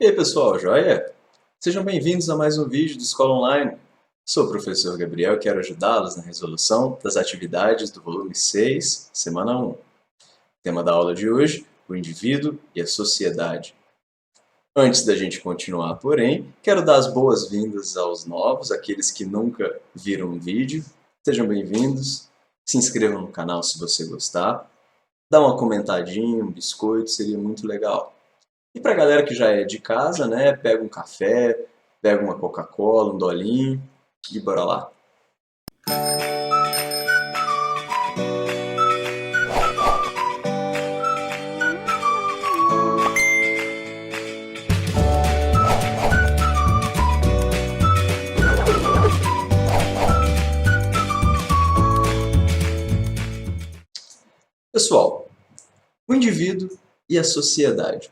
E aí pessoal, joia? Sejam bem-vindos a mais um vídeo do Escola Online. Sou o professor Gabriel e quero ajudá-los na resolução das atividades do volume 6, semana 1. Tema da aula de hoje, o indivíduo e a sociedade. Antes da gente continuar, porém, quero dar as boas-vindas aos novos, aqueles que nunca viram um vídeo. Sejam bem-vindos, se inscrevam no canal se você gostar, dá uma comentadinha, um biscoito, seria muito legal. E para a galera que já é de casa, né, pega um café, pega uma Coca-Cola, um dolinho e bora lá. Pessoal, o indivíduo e a sociedade.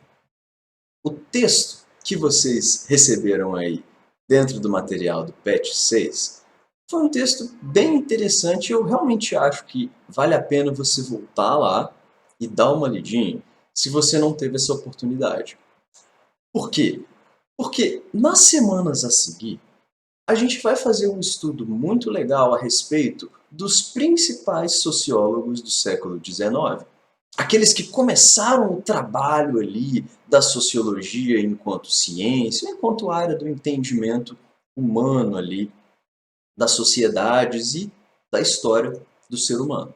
O texto que vocês receberam aí dentro do material do PET 6 foi um texto bem interessante e eu realmente acho que vale a pena você voltar lá e dar uma lidinha se você não teve essa oportunidade. Por quê? Porque nas semanas a seguir, a gente vai fazer um estudo muito legal a respeito dos principais sociólogos do século XIX. Aqueles que começaram o trabalho ali da sociologia enquanto ciência, enquanto área do entendimento humano ali, das sociedades e da história do ser humano.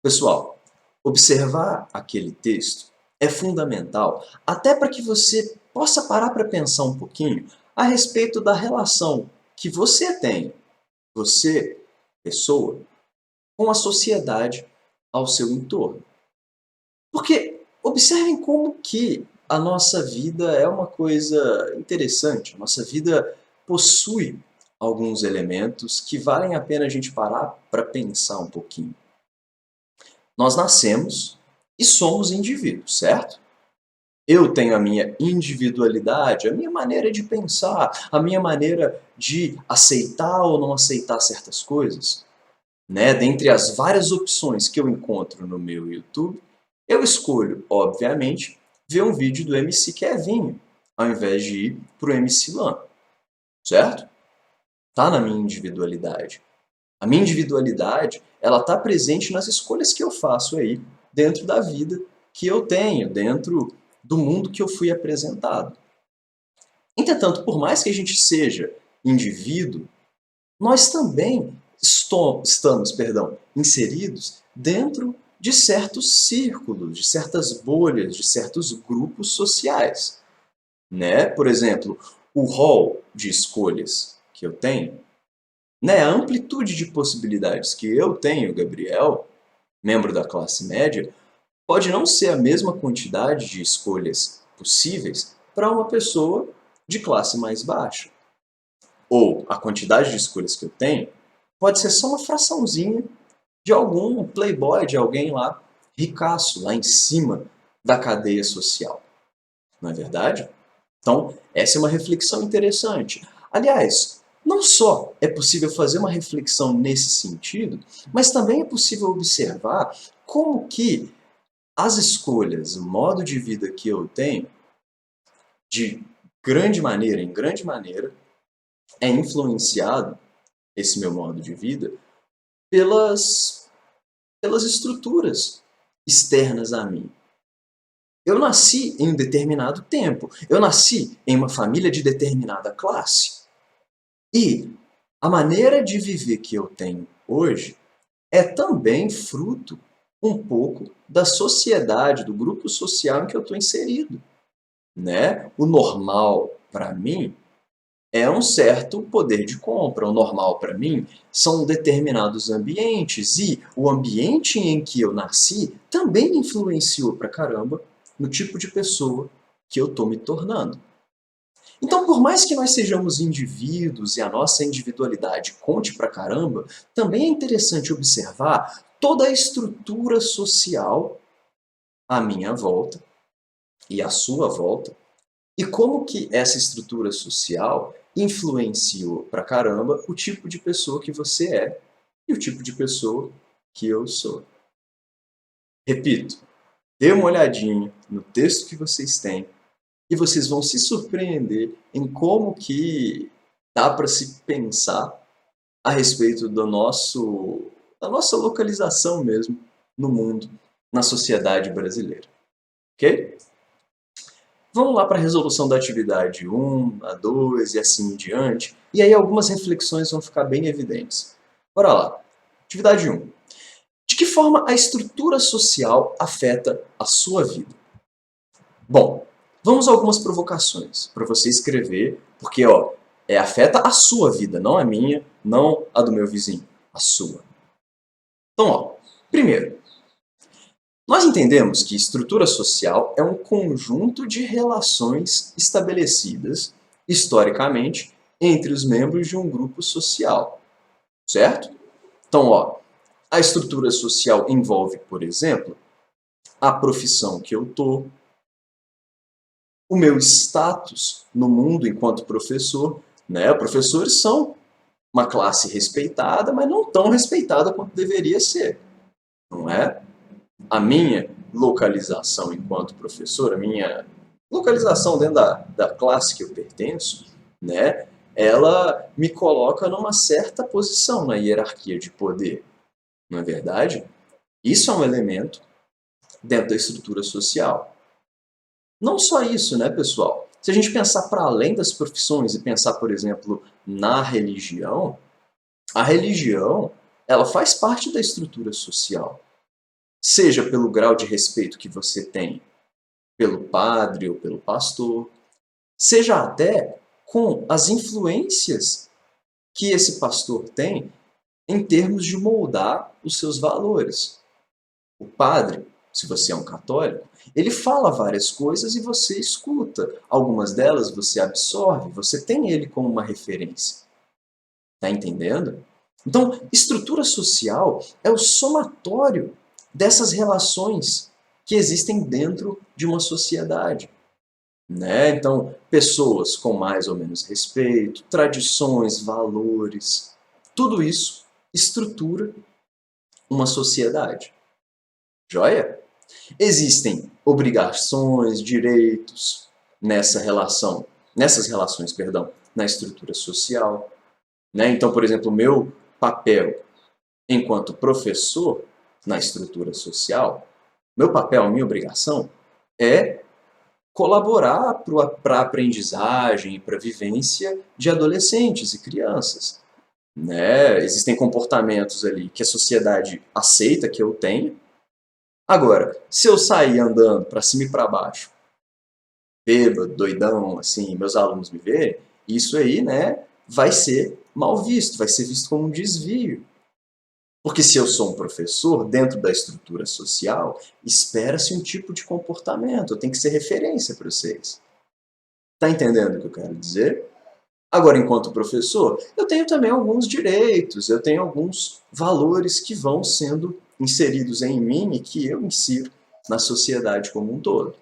Pessoal, observar aquele texto é fundamental até para que você possa parar para pensar um pouquinho a respeito da relação que você tem, você, pessoa, com a sociedade ao seu entorno. Porque observem como que a nossa vida é uma coisa interessante, a nossa vida possui alguns elementos que valem a pena a gente parar para pensar um pouquinho. Nós nascemos e somos indivíduos, certo? Eu tenho a minha individualidade, a minha maneira de pensar, a minha maneira de aceitar ou não aceitar certas coisas. Né? Dentre as várias opções que eu encontro no meu YouTube, eu escolho, obviamente, ver um vídeo do MC Kevinho, ao invés de ir para o MC Lan, certo? Tá na minha individualidade. A minha individualidade, ela está presente nas escolhas que eu faço aí, dentro da vida que eu tenho, dentro do mundo que eu fui apresentado. Entretanto, por mais que a gente seja indivíduo, nós também estamos inseridos dentro de certos círculos, de certas bolhas, de certos grupos sociais. Né? Por exemplo, o rol de escolhas que eu tenho, né? A amplitude de possibilidades que eu tenho, Gabriel, membro da classe média, pode não ser a mesma quantidade de escolhas possíveis para uma pessoa de classe mais baixa. Ou a quantidade de escolhas que eu tenho pode ser só uma fraçãozinha de algum playboy, de alguém lá ricaço, lá em cima da cadeia social. Não é verdade? Então, essa é uma reflexão interessante. Aliás, não só é possível fazer uma reflexão nesse sentido, mas também é possível observar como que as escolhas, o modo de vida que eu tenho, de grande maneira, em grande maneira, é influenciado, esse meu modo de vida, pelas estruturas externas a mim. Eu nasci em um determinado tempo, eu nasci em uma família de determinada classe. E a maneira de viver que eu tenho hoje é também fruto um pouco da sociedade, do grupo social em que eu estou inserido. Né? O normal, para mim, é um certo poder de compra. O normal para mim são determinados ambientes e o ambiente em que eu nasci também influenciou pra caramba no tipo de pessoa que eu estou me tornando. Então, por mais que nós sejamos indivíduos e a nossa individualidade conte pra caramba, também é interessante observar toda a estrutura social à minha volta e à sua volta, e como que essa estrutura social influenciou pra caramba o tipo de pessoa que você é e o tipo de pessoa que eu sou. Repito, dê uma olhadinha no texto que vocês têm e vocês vão se surpreender em como que dá para se pensar a respeito da nossa localização mesmo no mundo, na sociedade brasileira. Ok? Vamos lá para a resolução da atividade 1, a 2 e assim em diante. E aí algumas reflexões vão ficar bem evidentes. Bora lá. Atividade 1. De que forma a estrutura social afeta a sua vida? Bom, vamos a algumas provocações para você escrever, porque afeta a sua vida, não a minha, não a do meu vizinho, a sua. Então, primeiro, nós entendemos que estrutura social é um conjunto de relações estabelecidas, historicamente, entre os membros de um grupo social, certo? Então, a estrutura social envolve, por exemplo, a profissão que eu tô, o meu status no mundo enquanto professor, né? Professores são uma classe respeitada, mas não tão respeitada quanto deveria ser, não é? A minha localização enquanto professor, a minha localização dentro da classe que eu pertenço, né, ela me coloca numa certa posição na hierarquia de poder, não é verdade? Isso é um elemento dentro da estrutura social. Não só isso, né, pessoal? Se a gente pensar para além das profissões e pensar, por exemplo, na religião, a religião, ela faz parte da estrutura social. Seja pelo grau de respeito que você tem pelo padre ou pelo pastor, seja até com as influências que esse pastor tem em termos de moldar os seus valores. O padre, se você é um católico, ele fala várias coisas e você escuta. Algumas delas você absorve, você tem ele como uma referência. Tá entendendo? Então, estrutura social é o somatório dessas relações que existem dentro de uma sociedade. Né? Então, pessoas com mais ou menos respeito, tradições, valores, tudo isso estrutura uma sociedade. Joia? Existem obrigações, direitos nessas relações, perdão, na estrutura social. Né? Então, por exemplo, o meu papel enquanto professor na estrutura social, meu papel, minha obrigação é colaborar para a aprendizagem e para a vivência de adolescentes e crianças. Né? Existem comportamentos ali que a sociedade aceita que eu tenha. Agora, se eu sair andando para cima e para baixo, bêbado, doidão, assim, meus alunos me verem, isso aí, né, vai ser mal visto, vai ser visto como um desvio. Porque se eu sou um professor, dentro da estrutura social, espera-se um tipo de comportamento, eu tenho que ser referência para vocês. Tá entendendo o que eu quero dizer? Agora, enquanto professor, eu tenho também alguns direitos, eu tenho alguns valores que vão sendo inseridos em mim e que eu insiro na sociedade como um todo,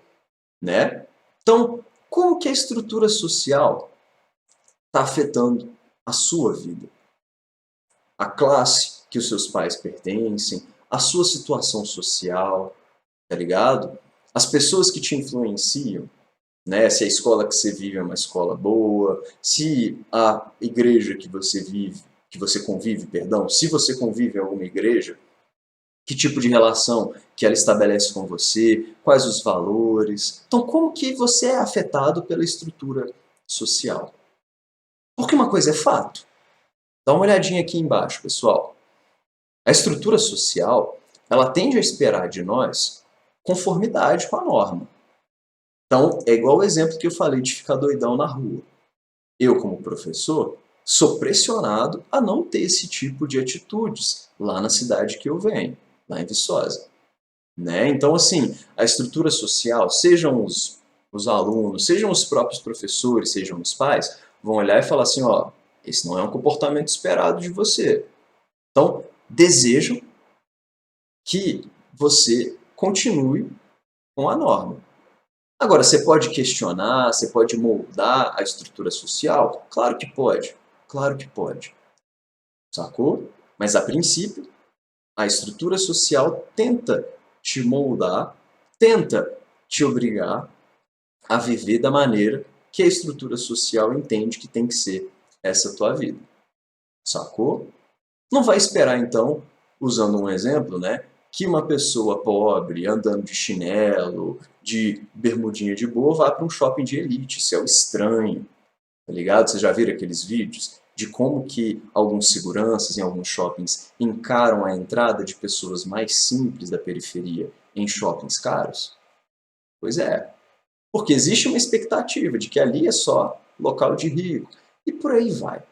né? Então, como que a estrutura social está afetando a sua vida? A classe que os seus pais pertencem, a sua situação social, tá ligado? As pessoas que te influenciam, né? Se a escola que você vive é uma escola boa, se a igreja que você vive, que você convive, perdão, se você convive em alguma igreja, que tipo de relação que ela estabelece com você, quais os valores. Então, como que você é afetado pela estrutura social? Porque uma coisa é fato. Dá uma olhadinha aqui embaixo, pessoal. A estrutura social, ela tende a esperar de nós conformidade com a norma. Então, é igual o exemplo que eu falei de ficar doidão na rua. Eu, como professor, sou pressionado a não ter esse tipo de atitudes lá na cidade que eu venho, lá em Viçosa. Né? Então, assim, a estrutura social, sejam os alunos, sejam os próprios professores, sejam os pais, vão olhar e falar assim, esse não é um comportamento esperado de você. Então, desejam que você continue com a norma. Agora, você pode questionar, você pode moldar a estrutura social? Claro que pode. Claro que pode. Sacou? Mas, a princípio, a estrutura social tenta te moldar, tenta te obrigar a viver da maneira que a estrutura social entende que tem que ser essa tua vida. Sacou? Não vai esperar, então, usando um exemplo, né, que uma pessoa pobre, andando de chinelo, de bermudinha de boa, vá para um shopping de elite. Isso é o estranho, tá ligado? Vocês já viram aqueles vídeos de como que alguns seguranças em alguns shoppings encaram a entrada de pessoas mais simples da periferia em shoppings caros? Pois é, porque existe uma expectativa de que ali é só local de rico, e por aí vai.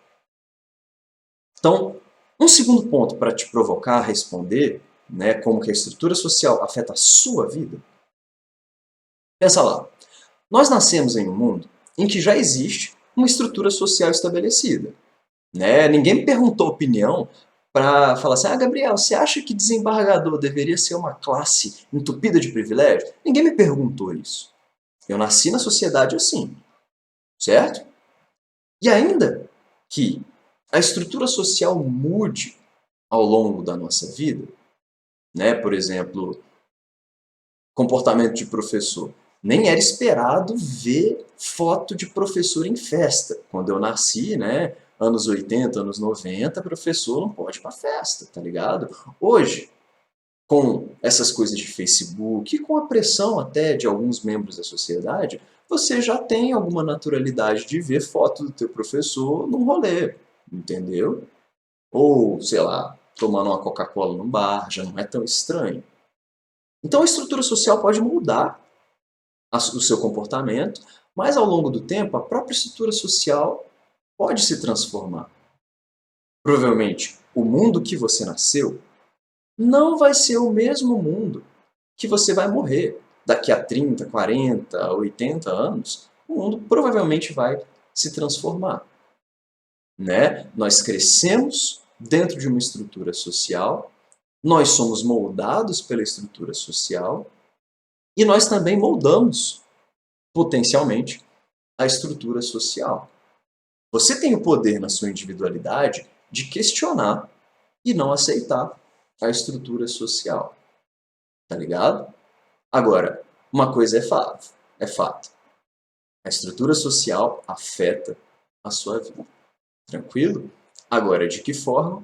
Então, um segundo ponto para te provocar a responder, né, como que a estrutura social afeta a sua vida. Pensa lá, nós nascemos em um mundo em que já existe uma estrutura social estabelecida. Né? Ninguém me perguntou opinião para falar assim, Gabriel, você acha que desembargador deveria ser uma classe entupida de privilégios? Ninguém me perguntou isso. Eu nasci na sociedade assim, certo? E ainda que a estrutura social mude ao longo da nossa vida, né? Por exemplo, comportamento de professor. Nem era esperado ver foto de professor em festa. Quando eu nasci, né, anos 80, anos 90, professor não pode ir pra festa, tá ligado? Hoje, com essas coisas de Facebook e com a pressão até de alguns membros da sociedade, você já tem alguma naturalidade de ver foto do teu professor num rolê, entendeu? Ou, sei lá, tomando uma Coca-Cola num bar, já não é tão estranho. Então a estrutura social pode mudar o seu comportamento, mas ao longo do tempo a própria estrutura social pode se transformar. Provavelmente o mundo que você nasceu não vai ser o mesmo mundo que você vai morrer. Daqui a 30, 40, 80 anos, o mundo provavelmente vai se transformar. Né? Nós crescemos dentro de uma estrutura social, nós somos moldados pela estrutura social e nós também moldamos, potencialmente, a estrutura social. Você tem o poder na sua individualidade de questionar e não aceitar a estrutura social. Tá ligado? Agora, uma coisa é fato. A estrutura social afeta a sua vida. Tranquilo? Agora, de que forma?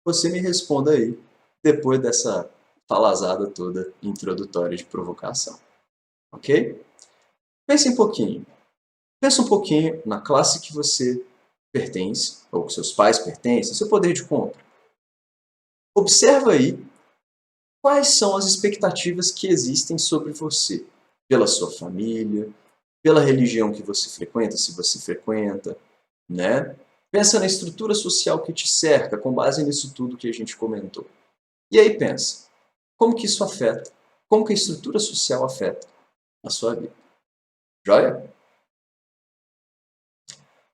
Você me responda aí, depois dessa palazada toda introdutória de provocação. Ok? Pense um pouquinho. Pensa um pouquinho na classe que você pertence, ou que seus pais pertencem, seu poder de compra. Observa aí quais são as expectativas que existem sobre você, pela sua família, pela religião que você frequenta, se você frequenta, né? Pensa na estrutura social que te cerca, com base nisso tudo que a gente comentou. E aí pensa, como que isso afeta? Como que a estrutura social afeta a sua vida? Joia?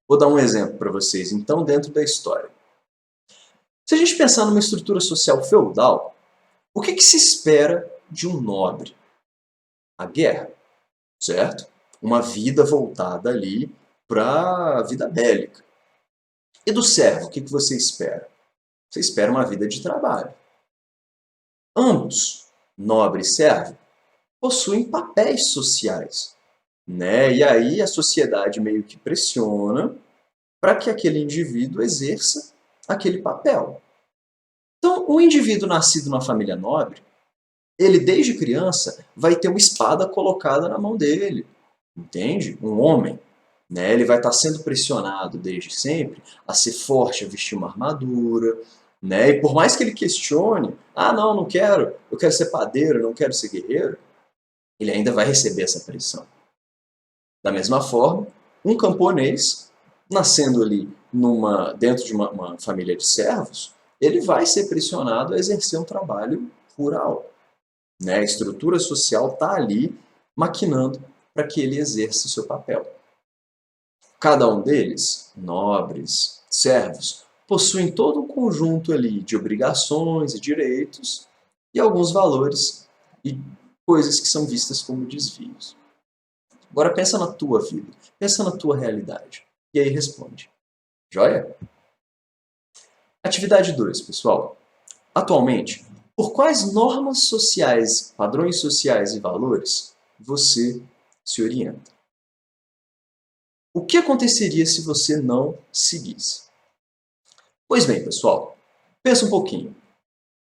Vou dar um exemplo para vocês, então, dentro da história. Se a gente pensar numa estrutura social feudal, o que se espera de um nobre? A guerra, certo? Uma vida voltada ali para a vida bélica. E do servo, o que você espera? Você espera uma vida de trabalho. Ambos, nobre e servo, possuem papéis sociais, né? E aí a sociedade meio que pressiona para que aquele indivíduo exerça aquele papel. Então, o indivíduo nascido numa família nobre, ele desde criança vai ter uma espada colocada na mão dele, entende? Um homem, né? Ele vai estar sendo pressionado desde sempre a ser forte, a vestir uma armadura, né? E por mais que ele questione, não, não quero, eu quero ser padeiro, não quero ser guerreiro, ele ainda vai receber essa pressão. Da mesma forma, um camponês, nascendo ali dentro de uma família de servos, ele vai ser pressionado a exercer um trabalho rural. Né? A estrutura social está ali maquinando para que ele exerça o seu papel. Cada um deles, nobres, servos, possuem todo um conjunto ali de obrigações e direitos e alguns valores e coisas que são vistas como desvios. Agora pensa na tua vida, pensa na tua realidade. E aí responde. Joia? Atividade 2, pessoal. Atualmente, por quais normas sociais, padrões sociais e valores você se orienta? O que aconteceria se você não seguisse? Pois bem, pessoal, pensa um pouquinho.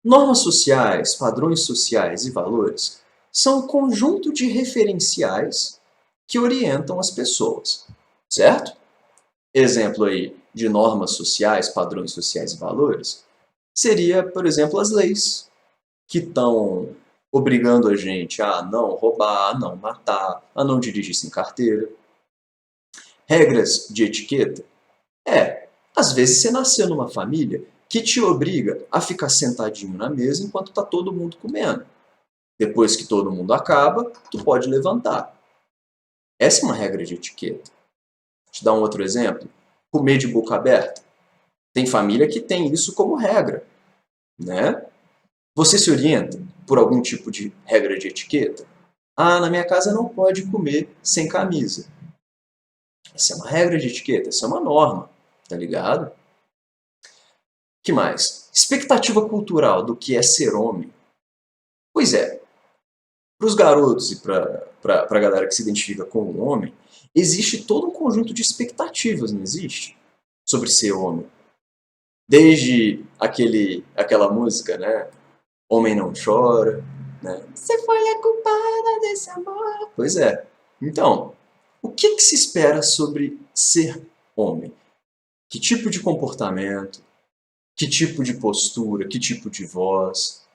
Normas sociais, padrões sociais e valores são um conjunto de referenciais que orientam as pessoas, certo? Exemplo aí de normas sociais, padrões sociais e valores seria, por exemplo, as leis, que estão obrigando a gente a não roubar, a não matar, a não dirigir sem carteira. Regras de etiqueta. Às vezes você nasceu numa família que te obriga a ficar sentadinho na mesa enquanto está todo mundo comendo. Depois que todo mundo acaba, tu pode levantar. Essa é uma regra de etiqueta. Vou te dar um outro exemplo. Comer de boca aberta. Tem família que tem isso como regra, né? Você se orienta por algum tipo de regra de etiqueta? Ah, na minha casa não pode comer sem camisa. Essa é uma regra de etiqueta, essa é uma norma, tá ligado? Que mais? Expectativa cultural do que é ser homem. Pois é, para os garotos e para a galera que se identifica como homem, existe todo um conjunto de expectativas, não existe? Sobre ser homem. Desde aquela música, né? Homem não chora, né? Você foi a culpada desse amor. Pois é. Então, o que se espera sobre ser homem? Que tipo de comportamento? Que tipo de postura? Que tipo de voz?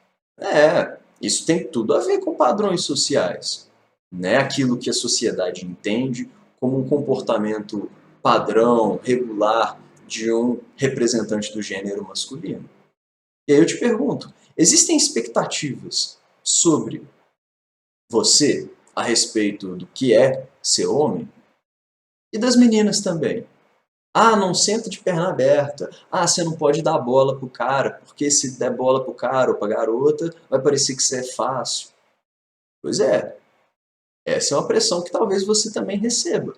Isso tem tudo a ver com padrões sociais, né? Aquilo que a sociedade entende como um comportamento padrão, regular de um representante do gênero masculino. E aí eu te pergunto, existem expectativas sobre você a respeito do que é ser homem? E das meninas também. Ah, não senta de perna aberta. Ah, você não pode dar bola pro cara, porque se der bola pro cara ou pra garota, vai parecer que você é fácil. Pois é, essa é uma pressão que talvez você também receba,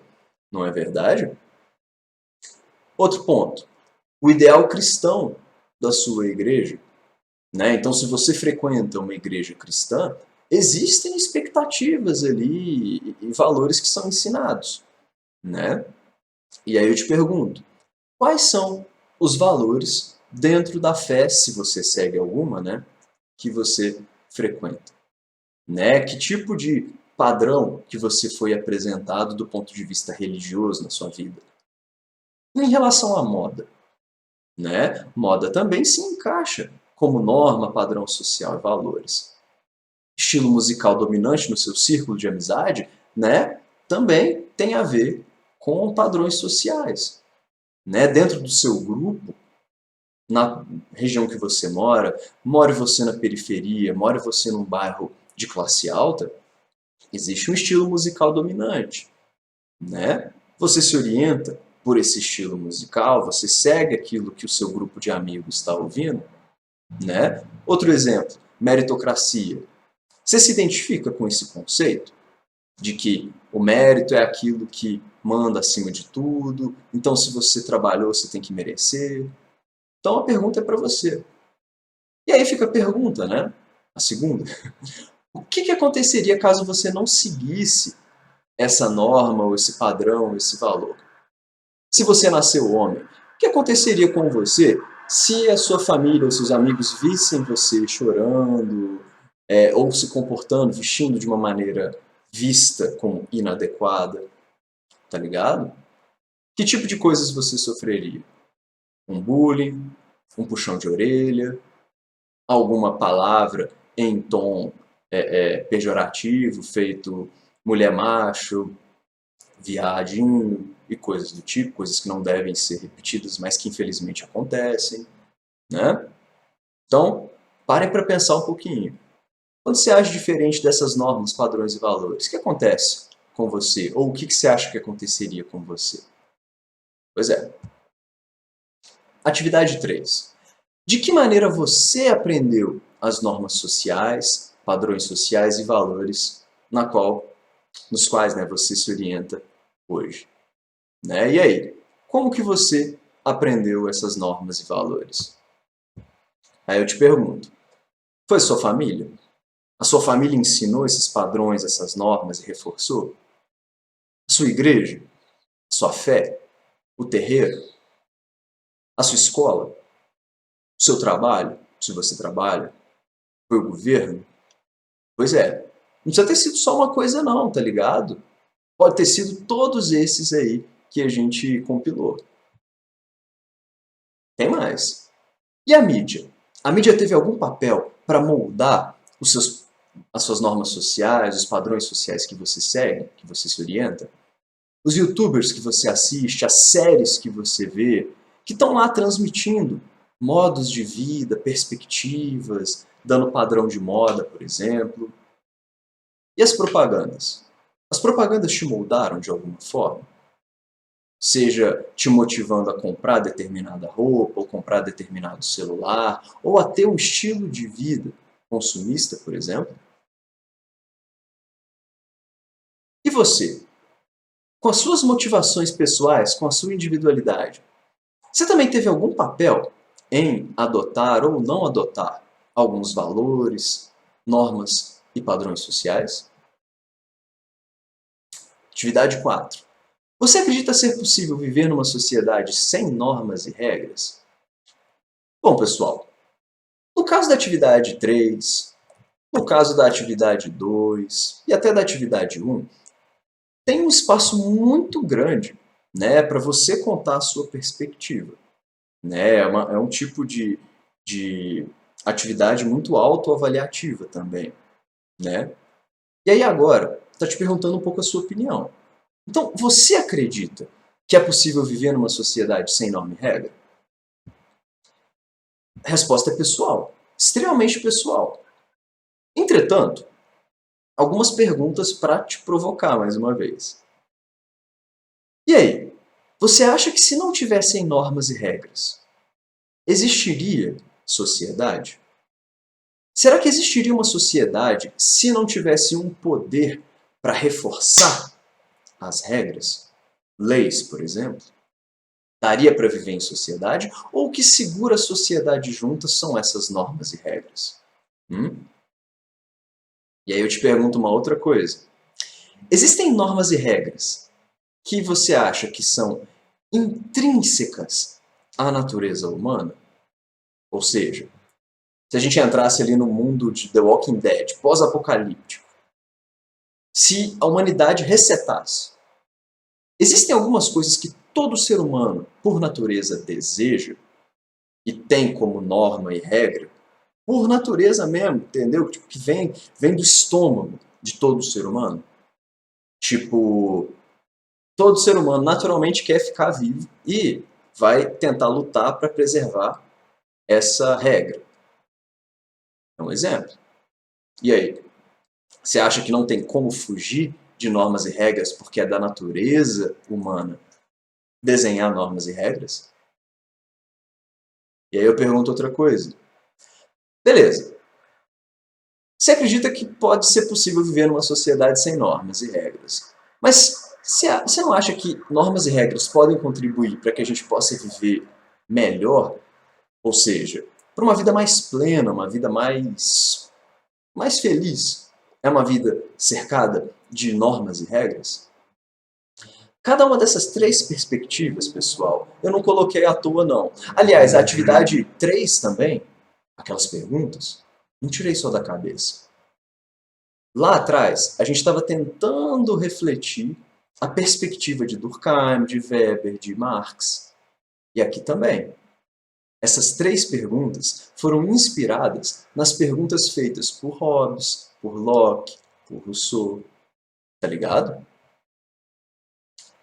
não é verdade? Outro ponto, o ideal cristão da sua igreja, né? Então, se você frequenta uma igreja cristã, existem expectativas ali e valores que são ensinados, né? E aí eu te pergunto, quais são os valores dentro da fé, se você segue alguma, né, que você frequenta? Né? Que tipo de padrão que você foi apresentado do ponto de vista religioso na sua vida? Em relação à moda, né? Moda também se encaixa como norma, padrão social e valores. Estilo musical dominante no seu círculo de amizade, né? Também tem a ver com padrões sociais, né? Dentro do seu grupo, na região que você mora, more você na periferia, more você num bairro de classe alta, existe um estilo musical dominante, né? Você se orienta por esse estilo musical, você segue aquilo que o seu grupo de amigos está ouvindo, né? Outro exemplo, meritocracia. Você se identifica com esse conceito de que o mérito é aquilo que manda acima de tudo, então se você trabalhou, você tem que merecer. Então a pergunta é para você. E aí fica a pergunta, né? A segunda. O que aconteceria caso você não seguisse essa norma, ou esse padrão, esse valor? Se você nasceu homem, o que aconteceria com você se a sua família ou seus amigos vissem você chorando, ou se comportando, vestindo de uma maneira vista como inadequada? Tá ligado? Que tipo de coisas você sofreria? Um bullying? Um puxão de orelha? Alguma palavra em tom pejorativo, feito mulher macho, viadinho e coisas do tipo, coisas que não devem ser repetidas, mas que infelizmente acontecem, né? Então, parem para pensar um pouquinho. Quando você age diferente dessas normas, padrões e valores, o que acontece com você? Ou o que você acha que aconteceria com você? Pois é. Atividade 3. De que maneira você aprendeu as normas sociais, padrões sociais e valores nos quais, né, você se orienta hoje? Né? E aí, como que você aprendeu essas normas e valores? Aí eu te pergunto, foi sua família? A sua família ensinou esses padrões, essas normas e reforçou? A sua igreja? A sua fé, o terreiro, a sua escola, o seu trabalho, se você trabalha, foi o governo? Pois é, não precisa ter sido só uma coisa não, tá ligado? Pode ter sido todos esses aí que a gente compilou. Tem mais. E a mídia? A mídia teve algum papel para moldar as suas normas sociais, os padrões sociais que você segue, que você se orienta? Os youtubers que você assiste, as séries que você vê, que estão lá transmitindo modos de vida, perspectivas, dando padrão de moda, por exemplo. E as propagandas? As propagandas te moldaram de alguma forma? Seja te motivando a comprar determinada roupa, ou comprar determinado celular, ou a ter um estilo de vida consumista, por exemplo? E você? Com as suas motivações pessoais, com a sua individualidade, você também teve algum papel em adotar ou não adotar alguns valores, normas e padrões sociais? Atividade 4. Você acredita ser possível viver numa sociedade sem normas e regras? Bom, pessoal, no caso da atividade 3, no caso da atividade 2 e até da atividade 1, tem um espaço muito grande, né, para você contar a sua perspectiva. Né? É um tipo de atividade muito autoavaliativa também. Né? E aí agora, está te perguntando um pouco a sua opinião. Então, você acredita que é possível viver numa sociedade sem norma e regra? A resposta é pessoal, extremamente pessoal. Entretanto, algumas perguntas para te provocar mais uma vez. E aí, você acha que se não tivessem normas e regras, existiria sociedade? Será que existiria uma sociedade se não tivesse um poder para reforçar as regras? Leis, por exemplo? Daria para viver em sociedade? Ou o que segura a sociedade junta são essas normas e regras? E aí eu te pergunto uma outra coisa. Existem normas e regras que você acha que são intrínsecas à natureza humana? Ou seja, se a gente entrasse ali no mundo de The Walking Dead, pós-apocalíptico, se a humanidade resetasse, existem algumas coisas que todo ser humano, por natureza, deseja e tem como norma e regra, por natureza mesmo, entendeu? Tipo, que vem do estômago de todo ser humano. Tipo, todo ser humano naturalmente quer ficar vivo e vai tentar lutar para preservar essa regra. É um exemplo. E aí? Você acha que não tem como fugir de normas e regras porque é da natureza humana desenhar normas e regras? E aí eu pergunto outra coisa. Beleza. Você acredita que pode ser possível viver numa sociedade sem normas e regras. Mas você não acha que normas e regras podem contribuir para que a gente possa viver melhor? Ou seja, para uma vida mais plena, uma vida mais feliz? É uma vida cercada de normas e regras? Cada uma dessas três perspectivas, pessoal, eu não coloquei à toa, não. Aliás, a atividade 3 também, aquelas perguntas, não tirei só da cabeça. Lá atrás, a gente estava tentando refletir a perspectiva de Durkheim, de Weber, de Marx. E aqui também. Essas três perguntas foram inspiradas nas perguntas feitas por Hobbes, por Locke, por Rousseau. Tá ligado?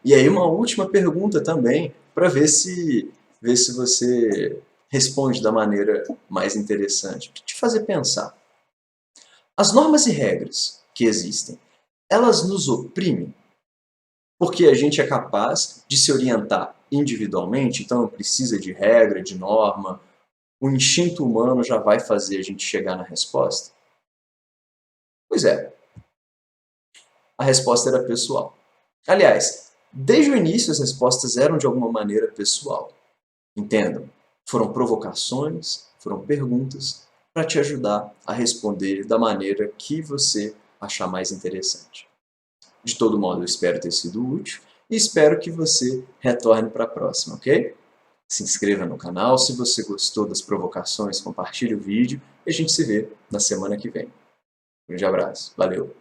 E aí uma última pergunta também, para ver se você responde da maneira mais interessante, para te fazer pensar. As normas e regras que existem, elas nos oprimem porque a gente é capaz de se orientar individualmente, então não precisa de regra, de norma. O instinto humano já vai fazer a gente chegar na resposta? Pois é, a resposta era pessoal. Aliás, desde o início as respostas eram de alguma maneira pessoal. Entendam, foram provocações, foram perguntas para te ajudar a responder da maneira que você achar mais interessante. De todo modo, eu espero ter sido útil e espero que você retorne para a próxima, ok? Se inscreva no canal, se você gostou das provocações, compartilhe o vídeo e a gente se vê na semana que vem. Um grande abraço, valeu!